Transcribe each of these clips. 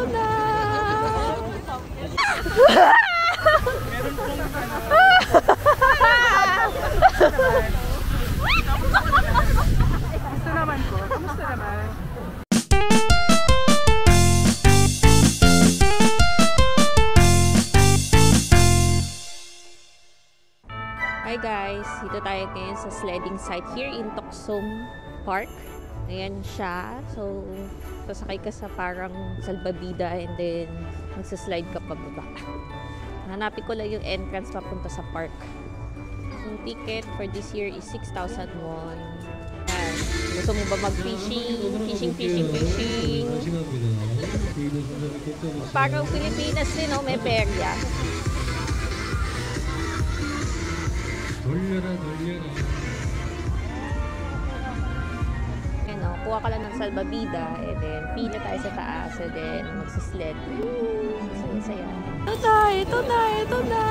ito na! Meron pong Kamusta naman po? Kamusta naman? Hi guys! Dito tayo ngayon sa sledding site here in Toksoom Park. Ayan siya. So, sasakay ka sa parang salbabida and then magsaslide ka pababa. Hanapin ko lang yung entrance papunta sa park. Yung ticket for this year is 6,000 won. Ayan. Gusto mo ba mag-fishing? Fishing. Parang Pilipinas din, oh, may perya. 돌려라. Ano, kuha ka lang ng salbabida and then pila tayo sa taas and then magsisled. Saya. Ito na!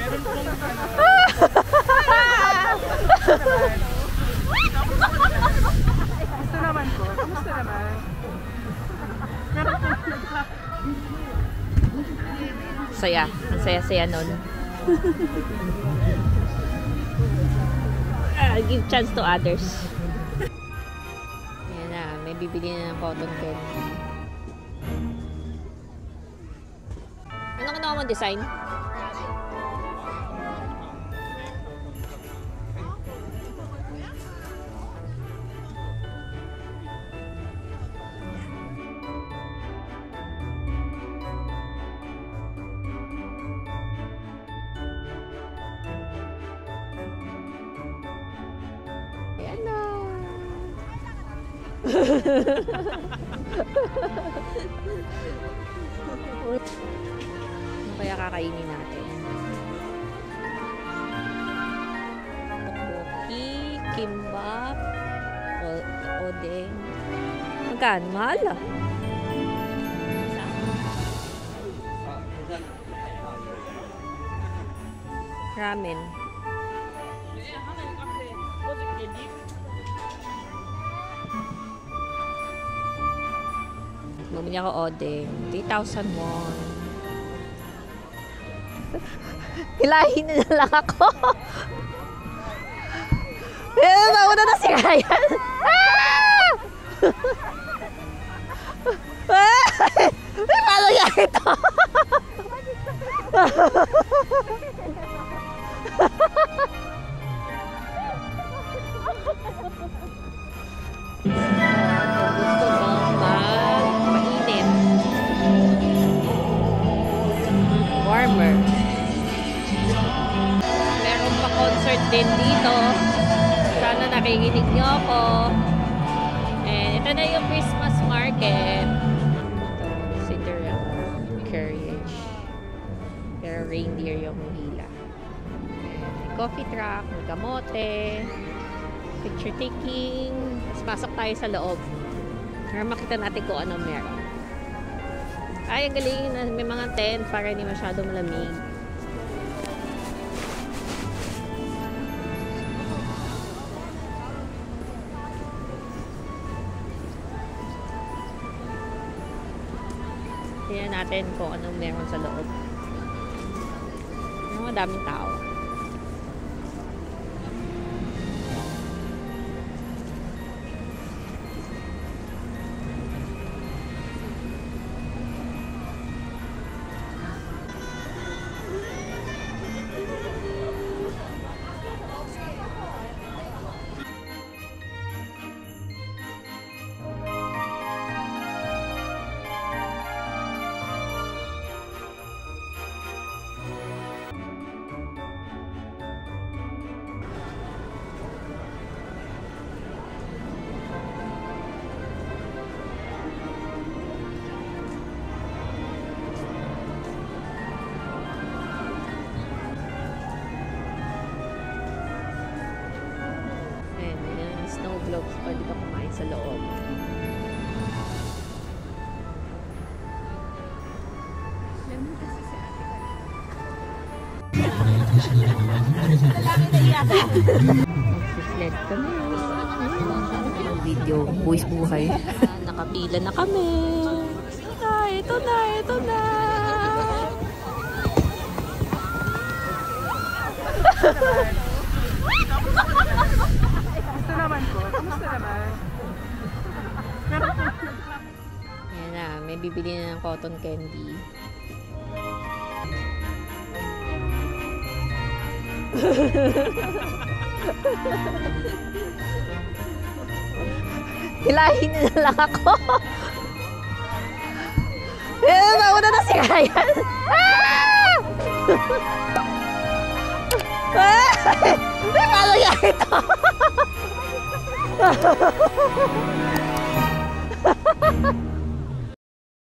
Meron pong Kamusta naman po? Kamusta naman? Meron pong Saya. Ang saya-saya nun. Give chance to others. Ayan na. May bibili na ng cotton candy. Ano ka naman design? Ayan na. Ano kaya kakainin natin? Tteokbokki, kimbap, odeng. Magkano? Mahal ah. Ramen. Bumili ako odeng. 3,000 won. Hilahin na lang ako. Nauna na si Ryan. Paano niya ito? Gusto bang mainit? Warmer. Meron pa concert din dito. Sana nakikinig niyo ako. And ito na yung Christmas market. Ito, Cinderella carriage. Pero reindeer yung hila. And coffee truck, may kamote, picture taking. Tapos pasok tayo sa loob. Para makita natin kung ano meron. Ay, ang galing na may mga tent para hindi masyado malamig. Tingnan natin kung anong meron sa loob. Madaming tao. Pwede ka kumain sa loob. Nagsuslet kami. Video, buwis buhay. Nakapila na kami. Ito na, ito na. Kamusta naman po? Kamusta naman? Ayan na, may bibili na ng cotton candy. Hilahin na lang ako. Nauna na si Ryan. Paano niya ito?